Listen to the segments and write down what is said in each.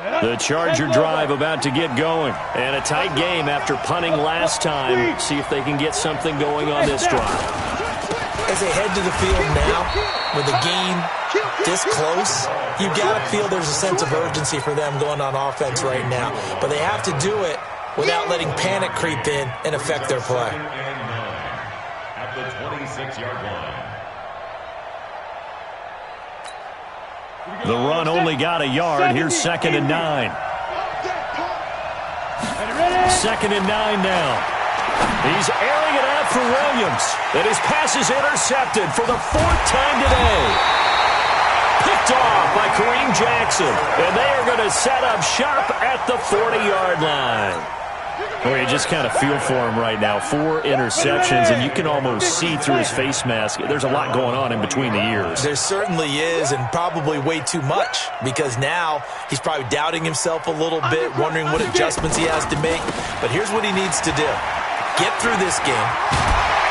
The Charger drive about to get going. And a tight game after punting last time. See if they can get something going on this drive. As they head to the field now, with the game this close, you've got to feel there's a sense of urgency for them going on offense right now. But they have to do it without letting panic creep in and affect their play. At the 26-yard line. The run only got a yard. Here's 2nd and 9. 2nd and 9 now. He's airing it out for Williams. And his pass is intercepted for the 4th time today. Picked off by Kareem Jackson. And they are going to set up shop at the 40-yard line. Well, you just kind of feel for him right now. 4 interceptions, and you can almost see through his face mask. There's a lot going on in between the ears. There certainly is, and probably way too much, because now he's probably doubting himself a little bit, wondering what adjustments he has to make. But here's what he needs to do. Get through this game,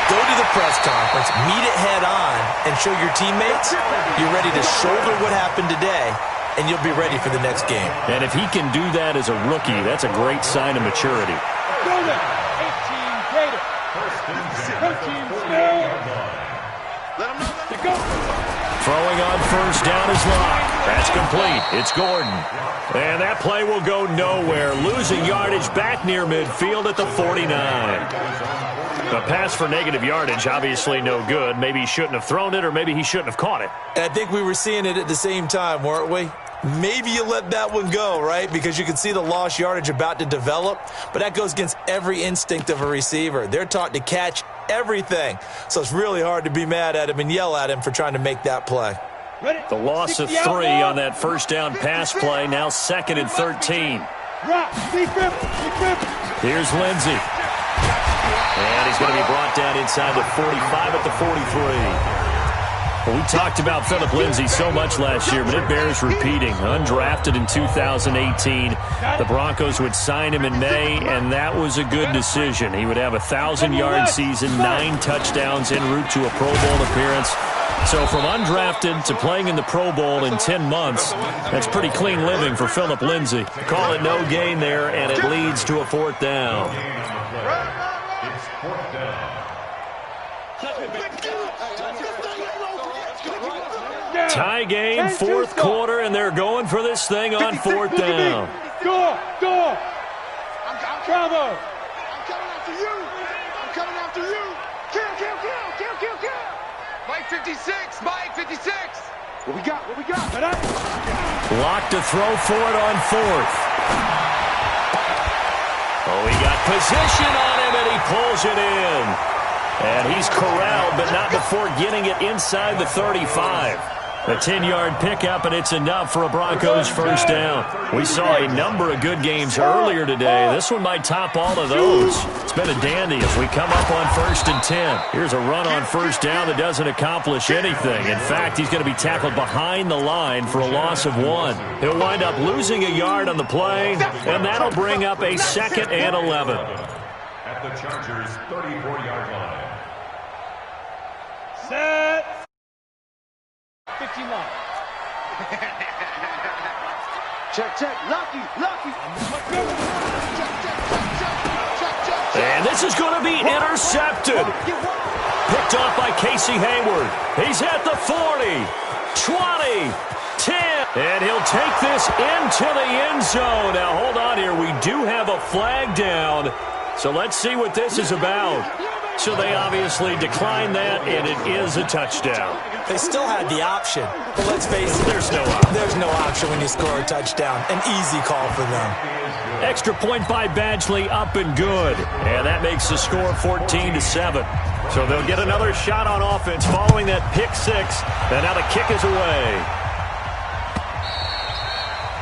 go to the press conference, meet it head on, and show your teammates you're ready to shoulder what happened today, and you'll be ready for the next game. And if he can do that as a rookie, that's a great sign of maturity. Throwing on first down is Locke. That's complete. It's Gordon. And that play will go nowhere. Losing yardage back near midfield at the 49. The pass for negative yardage, obviously no good. Maybe he shouldn't have thrown it, or maybe he shouldn't have caught it. And I think we were seeing it at the same time, weren't we? Maybe you let that one go, right? Because you can see the lost yardage about to develop. But that goes against every instinct of a receiver. They're taught to catch everything. So it's really hard to be mad at him and yell at him for trying to make that play. The loss of 3 on that first down pass play. Now 2nd and 13. Here's Lindsey. And he's going to be brought down inside the 45 at the 43. Well, we talked about Phillip Lindsay so much last year, but it bears repeating. Undrafted in 2018. The Broncos would sign him in May, and that was a good decision. He would have a 1,000-yard season, 9 touchdowns en route to a Pro Bowl appearance. So from undrafted to playing in the Pro Bowl in 10 months, that's pretty clean living for Phillip Lindsay. Call it no gain there, and it leads to a 4th down. It's 4th down. Tie game, 4th quarter, and they're going for this thing on 4th down. Go! Bravo! I'm coming after you! I'm coming after you! Kill! Mike 56! Mike 56! What we got? Lock to throw for it on 4th. Oh, he got position on him, and he pulls it in. And he's corralled, but not before getting it inside the 35. A 10-yard pickup, and it's enough for a Broncos first down. We saw a number of good games earlier today. This one might top all of those. It's been a dandy as we come up on 1st and 10. Here's a run on first down that doesn't accomplish anything. In fact, he's going to be tackled behind the line for a loss of 1. He'll wind up losing a yard on the play, and that'll bring up a 2nd and 11. At the Chargers' 34-yard line. Set! 15 line. Check. Lucky. And this is going to be intercepted. Picked off by Casey Hayward. He's at the 40, 20, 10. And he'll take this into the end zone. Now, hold on here. We do have a flag down. So let's see what this is about. So they obviously declined that, and it is a touchdown. They still had the option. But let's face it, there's no option when you score a touchdown. An easy call for them. Extra point by Badgley, up and good. And that makes the score 14-7. So they'll get another shot on offense following that pick 6. And now the kick is away.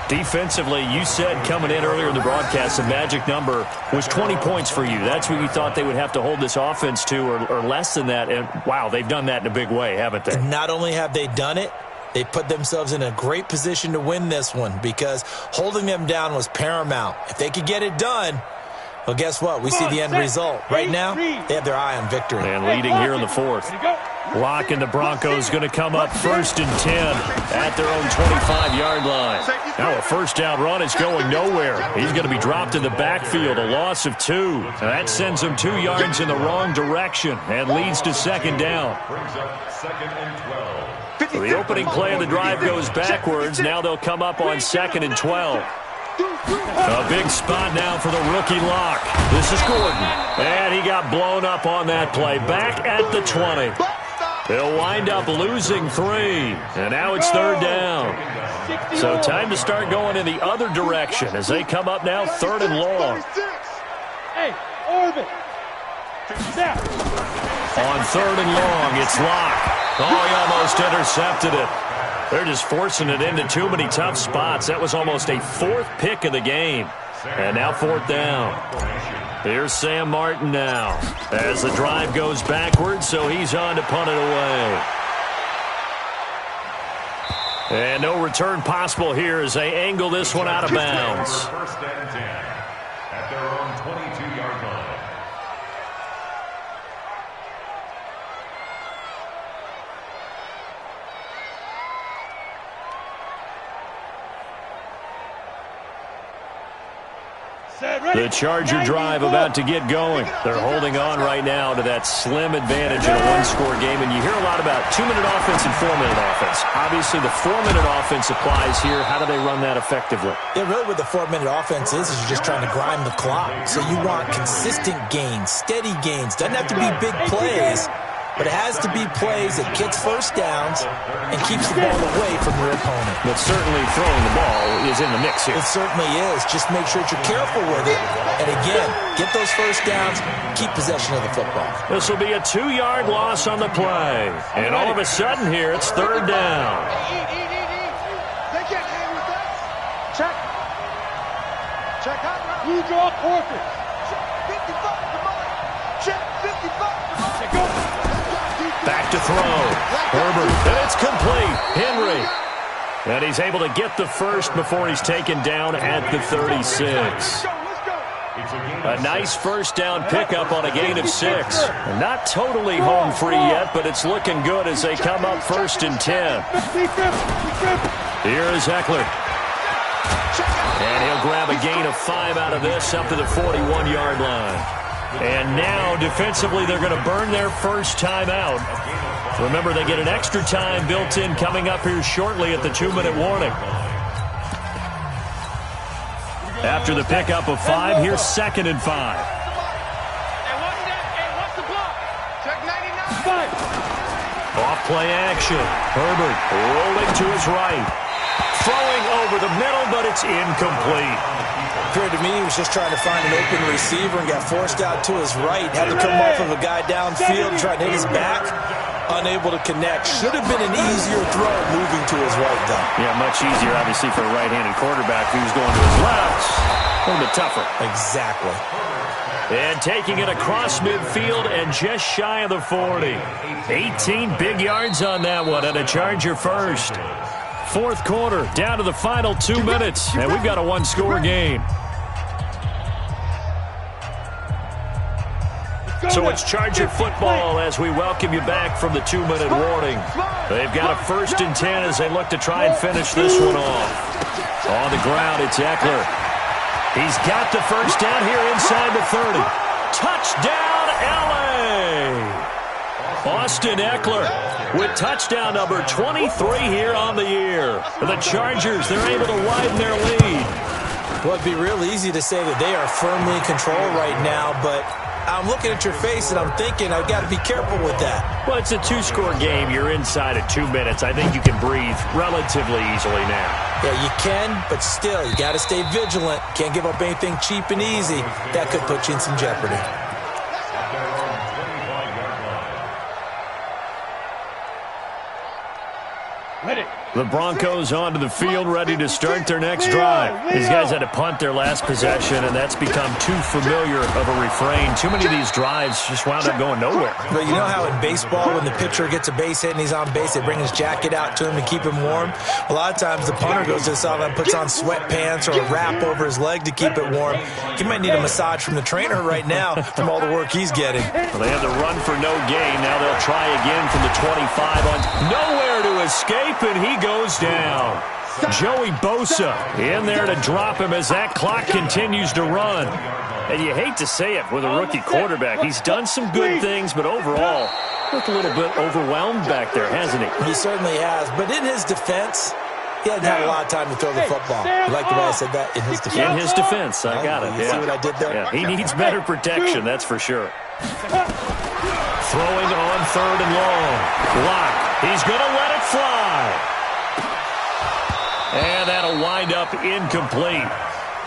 Defensively, you said coming in earlier in the broadcast, the magic number was 20 points for you. That's what you thought they would have to hold this offense to, or less than that. And, wow, they've done that in a big way, haven't they? And not only have they done it, they put themselves in a great position to win this one because holding them down was paramount. If they could get it done, well, guess what? We see the end result. Right now, they have their eye on victory. And leading here in the 4th. Locke and the Broncos going to come up 1st and 10 at their own 25-yard line. Now a first down run is going nowhere. He's going to be dropped in the backfield, a loss of 2. Now that sends him 2 yards in the wrong direction and leads to 2nd down. So the opening play of the drive goes backwards. Now they'll come up on 2nd and 12. A big spot now for the rookie Locke. This is Gordon. And he got blown up on that play. Back at the 20. They'll wind up losing 3. And now it's 3rd down. So time to start going in the other direction as they come up now 3rd and long. Hey, orbit. On 3rd and long, it's Locke. Oh, he almost intercepted it. They're just forcing it into too many tough spots. That was almost a 4th pick of the game. And now 4th down. Here's Sam Martin now as the drive goes backwards, so he's on to punt it away. And no return possible here as they angle this one out of bounds. 1st and 10 at their own 22-yard line. The Charger drive about to get going. They're holding on right now to that slim advantage in a 1-score game. And you hear a lot about 2-minute offense and 4-minute offense. Obviously, the 4-minute offense applies here. How do they run that effectively? Yeah, really what the 4-minute offense is you're just trying to grind the clock. So you want consistent gains, steady gains. Doesn't have to be big plays, but it has to be plays that gets first downs and keeps the ball away from your opponent. But certainly throwing the ball is in the mix here. It certainly is. Just make sure that you're careful with it. And again, get those first downs, keep possession of the football. This will be a 2-yard loss on the play. And all of a sudden here, it's 3rd down. They can't hang with us. Check. Check out. You draw quarters. 55 to mine. Check 55 to mine. Check go. Back to throw. Herbert. And it's complete. Henry. And he's able to get the first before he's taken down at the 36. A nice first down pickup on a gain of 6. Not totally home free yet, but it's looking good as they come up 1st and 10. Here is Eckler. And he'll grab a gain of 5 out of this up to the 41-yard line. And now, defensively, they're going to burn their first time out. Remember, they get an extra time built in coming up here shortly at the 2-minute warning. After the pickup of 5, here's 2nd and 5. Off play action. Herbert rolling to his right. Throwing over the middle, but it's incomplete. Appeared to me he was just trying to find an open receiver and got forced out to his right. Had to come off of a guy downfield, trying to hit his back. Unable to connect. Should have been an easier throw moving to his right, though. Yeah, much easier, obviously, for a right-handed quarterback who's going to his left. A little bit tougher. Exactly. And taking it across midfield and just shy of the 40. 18 big yards on that one and a Charger first. 4th quarter, down to the final 2 minutes, and we've got a 1-score game. So it's Charger football as we welcome you back from the 2-minute warning. They've got a 1st and 10 as they look to try and finish this one off. On the ground, it's Eckler. He's got the first down here inside the 30. Touchdown, L.A.! Austin Eckler with touchdown number 23 here on the year. The Chargers, they're able to widen their lead. Well, it'd be real easy to say that they are firmly in control right now, but I'm looking at your face and I'm thinking I've got to be careful with that. Well, it's a 2-score game. You're inside of 2 minutes. I think you can breathe relatively easily now. Yeah, you can, but still, you got to stay vigilant. Can't give up anything cheap and easy. That could put you in some jeopardy. Ready. The Broncos onto the field, ready to start their next drive. These guys had to punt their last possession, and that's become too familiar of a refrain. Too many of these drives just wound up going nowhere. But you know how in baseball, when the pitcher gets a base hit and he's on base, they bring his jacket out to him to keep him warm? A lot of times the punter goes to the sideline and puts on sweatpants or a wrap over his leg to keep it warm. He might need a massage from the trainer right now from all the work he's getting. Well, they had to run for no gain. Now they'll try again from the 25 on nowhere to escape, and he goes down. Joey Bosa in there to drop him as that clock continues to run. And you hate to say it with a rookie quarterback. He's done some good things, but overall, looked a little bit overwhelmed back there, hasn't he? He certainly has. But in his defense, he hasn't had a lot of time to throw the football. You like the way I said that? In his defense? In his defense, I got it. You see what I did there? Yeah, he needs better protection, that's for sure. Throwing on 3rd and long. Lock. He's going to let it fly. And that'll wind up incomplete.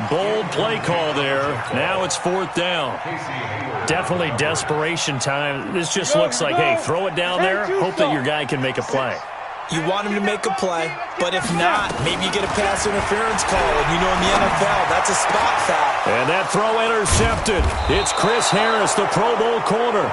Bold play call there. Now it's 4th down. Definitely desperation time. This just looks like, hey, throw it down there. Hope that your guy can make a play. You want him to make a play, but if not, maybe you get a pass interference call. And you know in the NFL, that's a spot foul. And that throw intercepted. It's Chris Harris, the Pro Bowl corner.